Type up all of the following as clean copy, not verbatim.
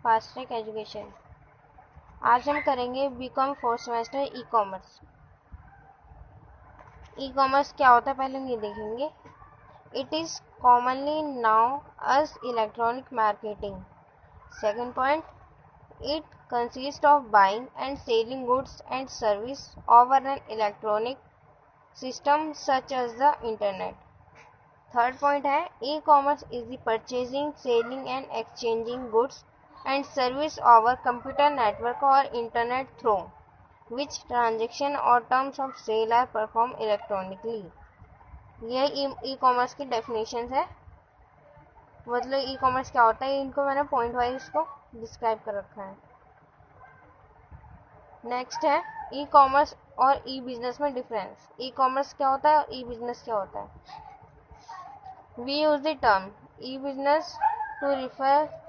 Fast track education. आज हम करेंगे BCom fourth semester e commerce. E commerce क्या होता है पहले हम ये देखेंगे। It is commonly known as electronic marketing. Second point, it consists of buying and selling goods and service over an electronic system such as the internet. Third point है e-commerce is the purchasing, selling and exchanging goods and service over computer network or internet through which transaction or terms of sale are performed electronically. ये e commerce की definition है, मतलब ई commerce क्या होता है, इनको मैंने पॉइंट वाइज इसको डिस्क्राइब कर रखा है। नेक्स्ट है ई कॉमर्स और ई बिजनेस में डिफरेंस। ई कॉमर्स क्या होता है और ई बिजनेस क्या होता है। We use the term e business to refer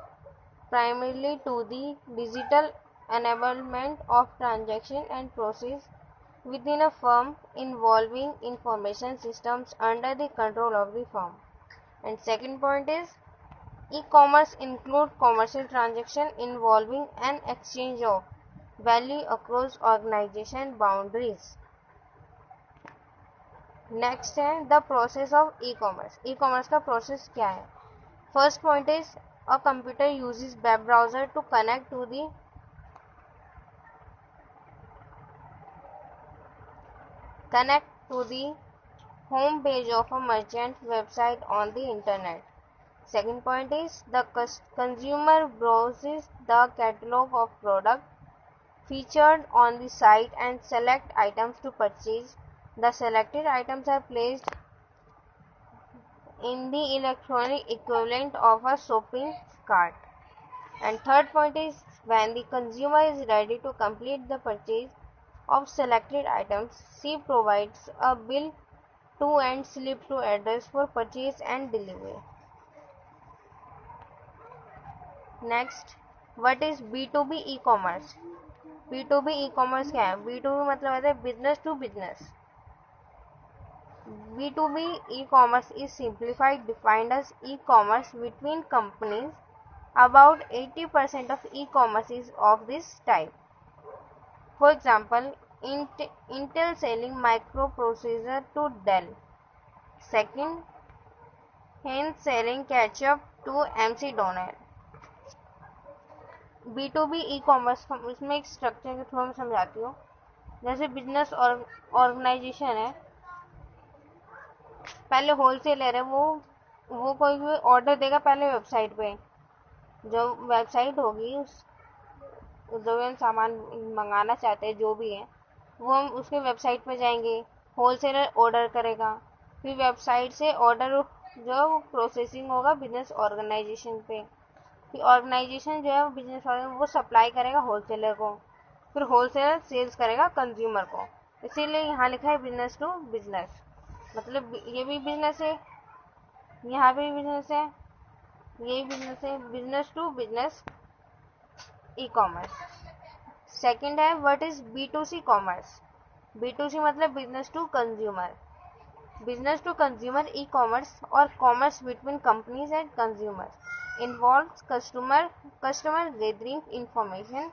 primarily to the digital enablement of transaction and process within a firm involving information systems under the control of the firm. And second point is e-commerce include commercial transaction involving an exchange of value across organization boundaries. Next है the process of e-commerce. E-commerce का process क्या है। First point is a computer uses web browser to connect to the home page of a merchant website on the internet. Second point is the consumer browses the catalog of product featured on the site and select items to purchase. The selected items are placed in the electronic equivalent of a shopping cart. And third point is when the consumer is ready to complete the purchase of selected items, she provides a bill to and slip to address for purchase and delivery. Next, what is B2B e-commerce? B2B e-commerce क्या है। B2B मतलब होता है business to business. B2B e-commerce is simplified defined as e-commerce between companies. About 80% of e-commerce is of this type. For example, Intel selling microprocessor to Dell. Second, Heinz selling ketchup to MC Donald. B2B e-commerce इसमें एक structure के through मैं समझाती हूँ। जैसे business organisation है, पहले wholesaler है, वो कोई भी ऑर्डर देगा पहले वेबसाइट पे। जो वेबसाइट होगी जो हम सामान मंगाना चाहते हैं जो भी है वो हम उसके वेबसाइट पे जाएंगे, होलसेलर ऑर्डर करेगा, फिर वेबसाइट से ऑर्डर जो प्रोसेसिंग होगा बिजनेस ऑर्गेनाइजेशन पे, फिर ऑर्गेनाइजेशन जो है बिजनेस वो सप्लाई करेगा होलसेलर को, फिर होलसेलर सेल्स करेगा कंज्यूमर को। इसीलिए यहाँ लिखा है बिजनेस टू बिजनेस, मतलब ये भी बिजनेस है, यहाँ भी बिजनेस है, ये बिजनेस है, business to business e commerce. Second है what is B2C commerce. B2C मतलब business to consumer. Business to consumer e commerce और commerce between companies and consumer involves customer gathering information,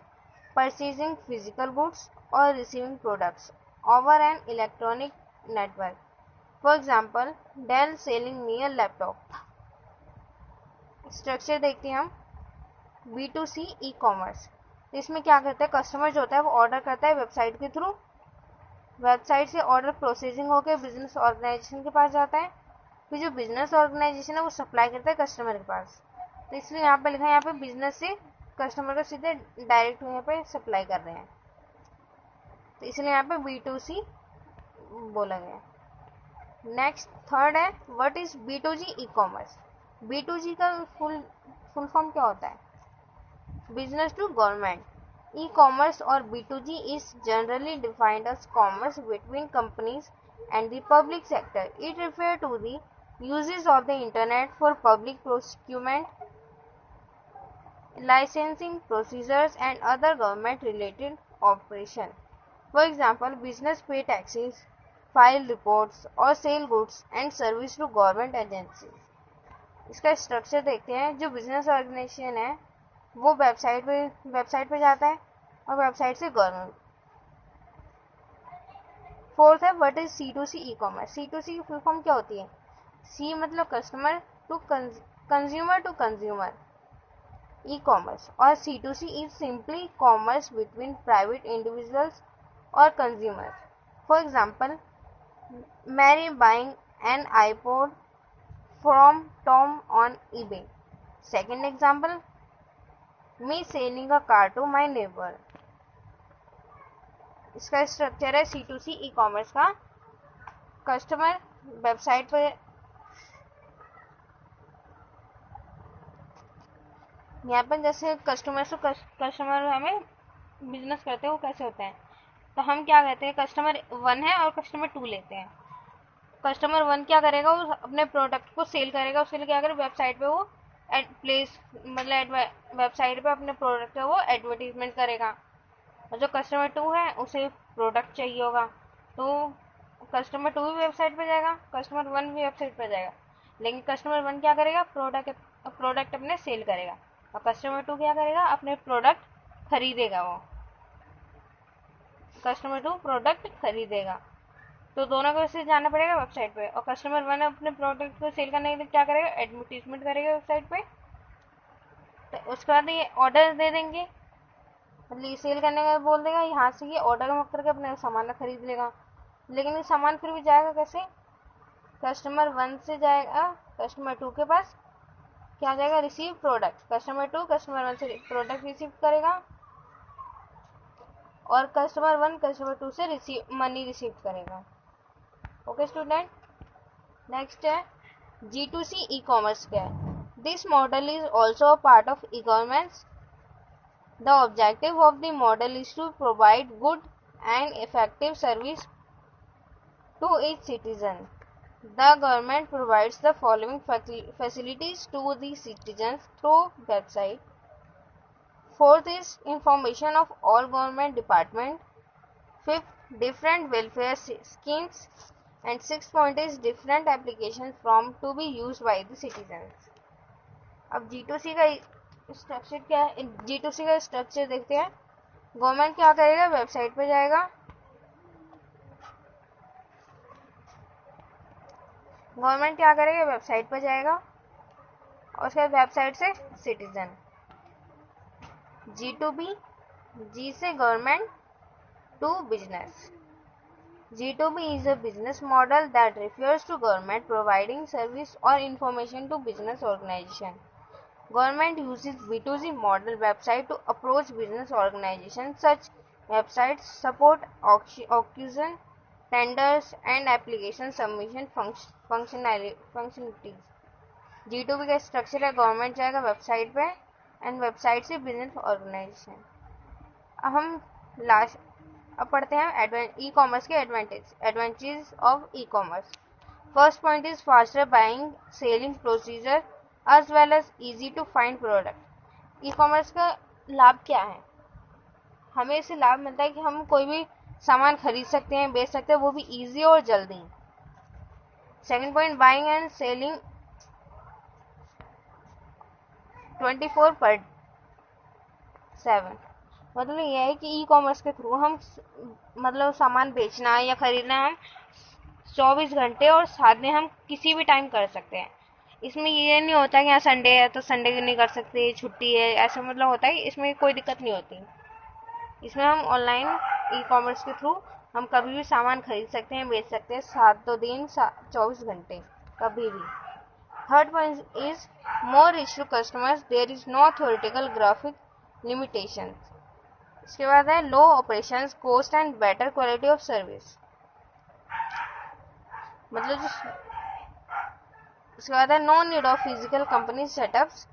purchasing physical goods और receiving products over an electronic network. For example Dell selling near laptop. Structure देखते हैं हम B2C e commerce. इसमें क्या करता है, customer जो होता है वो ऑर्डर करता है वेबसाइट के थ्रू, वेबसाइट से ऑर्डर प्रोसेसिंग होकर बिजनेस ऑर्गेनाइजेशन के पास जाता है, फिर जो बिजनेस ऑर्गेनाइजेशन है वो सप्लाई करता है कस्टमर के पास। तो इसलिए यहाँ पे लिखा है, यहाँ पे बिजनेस से कस्टमर को सीधे डायरेक्ट यहाँ पे सप्लाई कर रहे हैं, तो इसलिए यहाँ पे B2C बोला गया। नेक्स्ट थर्ड है what is B2G e commerce. B2G का फुल फॉर्म क्या होता है। Business to government. E-commerce or B2G is generally defined as commerce between companies and the public sector. It refers to the uses of the internet for public procurement, licensing procedures and other government related operations. For example, business pay taxes, file reports or sell goods and service to government agencies. इसका structure देखते हैं। जो business organisation है वो website पे जाता है और वेबसाइट से गवर्नमेंट। फोर्थ है what is C2C e commerce. C2C की फुल फॉर्म क्या होती है? C मतलब customer to consumer to consumer e commerce, और C2C is simply commerce between private individuals और consumer. For example, Mary buying an iPod from Tom on eBay. Second example, me selling a car to my neighbor. इसका structure है C2C e commerce का। Customer website पे, यहाँ पर जैसे customer से customer हमें बिजनेस करते हैं वो कैसे होते हैं, तो हम क्या कहते हैं, कस्टमर 1 है और कस्टमर 2 लेते हैं। कस्टमर 1 क्या करेगा, वो अपने प्रोडक्ट को सेल करेगा, उसके लिए क्या करेगा, वेबसाइट पे वो वेबसाइट पे अपने प्रोडक्ट का वो एडवर्टीजमेंट करेगा। और जो कस्टमर 2 है उसे प्रोडक्ट चाहिए होगा, तो कस्टमर 2 भी वेबसाइट पे जाएगा, कस्टमर 1 भी वेबसाइट पे जाएगा, लेकिन कस्टमर 1 क्या करेगा, प्रोडक्ट अपने सेल करेगा, और कस्टमर 2 क्या करेगा, अपने प्रोडक्ट खरीदेगा। वो कस्टमर 2 प्रोडक्ट खरीदेगा, तो दोनों को से जाना पड़ेगा वेबसाइट पे। और कस्टमर 1 अपने प्रोडक्ट को सेल करने के लिए क्या करेगा, एडवर्टीजमेंट करेगा वेबसाइट पे, तो उसके बाद ये ऑर्डर दे देंगे, मतलब ये सेल करने का बोल देगा, यहाँ से ये ऑर्डर करके अपने सामान खरीद लेगा। लेकिन ये सामान फिर भी जाएगा कैसे, कस्टमर 1 से जाएगा कस्टमर 2 के पास, क्या जाएगा, रिसीव प्रोडक्ट। कस्टमर 2 कस्टमर 1 से प्रोडक्ट रिसीव करेगा, और कस्टमर 1 कस्टमर 2 से मनी रिसीव करेगा। ओके स्टूडेंट, नेक्स्ट है G2C ई कॉमर्स क्या है। This model is also a part of e commerce. The objective of the model is to provide good and effective service to its citizen. The government provides the following facilities to the citizens through website. Fourth is information of all government department. Fifth, different welfare schemes. And sixth point is different applications from to be used by the citizens. अब G2C का structure क्या है, G2C का structure देखते हैं। Government क्या करेगा, website पे जाएगा, गवर्नमेंट क्या करेगा, वेबसाइट पर जाएगा, और उसके बाद वेबसाइट से सिटीजन। G2B, G से government, to business. G2B is a business model that refers to government providing service or information to business organization. Government uses B2C model website to approach business organizations. Such websites support auction, tenders and application submission functionalities. G2B का structure है, government जाएगा website पे and website से business organization. अब पढ़ते हैं e commerce के advantages of e commerce. First point is faster buying selling procedure as well as easy to find product. E commerce का लाभ क्या है, हमें इससे लाभ मिलता है कि हम कोई भी सामान खरीद सकते हैं, बेच सकते हैं, वो भी इजी और जल्दी। Second point, buying and selling 24/7। मतलब यह है कि ई कॉमर्स के थ्रू हम मतलब सामान बेचना या खरीदना हम 24 घंटे और साथ में हम किसी भी टाइम कर सकते हैं। इसमें ये नहीं होता कि यहाँ संडे है तो संडे नहीं कर सकते, छुट्टी है, ऐसा मतलब होता है, इसमें कोई दिक्कत नहीं होती। इसमें हम ऑनलाइन ई कॉमर्स के थ्रू हम कभी भी सामान खरीद सकते हैं, बेच सकते हैं, 7 दिन 24 घंटे कभी भी। Third point is more reach to customers, there is no theoretical graphic limitation. इसके बाद है low operations cost and better quality of service, मतलब उसके बाद है no need of physical company setups.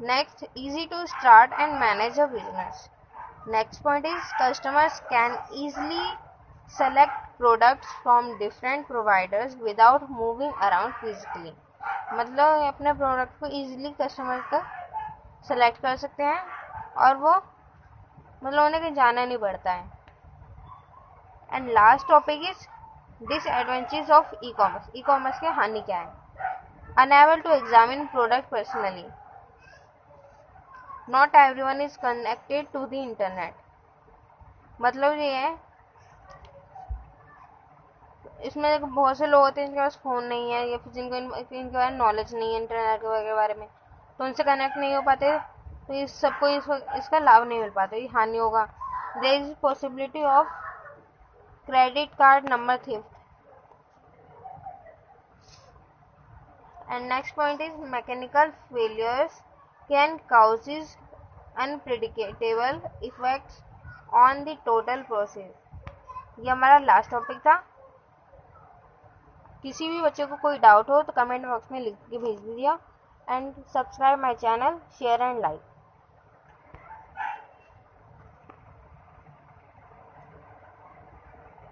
Next, easy to start and manage a business. Next point is customers can easily select products from different providers without moving around physically, मतलब अपने product को easily customer तक select कर सकते हैं और वो मतलब उन्हें कहीं जाना नहीं पड़ता है। And last topic is disadvantages of e commerce. E commerce के हानि क्या है, unable to examine product personally, not everyone is connected to the internet. मतलब ये है, इसमें बहुत से लोग होते हैं जिनके पास फ़ोन नहीं है या फिर इनके बारे में नॉलेज नहीं है इंटरनेट के बारे में, तो उनसे कनेक्ट नहीं हो पाते, तो इस सबको इसका लाभ नहीं मिल पाता, ये हानि होगा। There is possibility of credit card number theft. And next point is mechanical failures can causes unpredictable effects on the total process. ये हमारा लास्ट टॉपिक था। किसी भी बच्चे को कोई डाउट हो तो कमेंट बॉक्स में लिख के भेज दीजिए and subscribe my channel, share and like.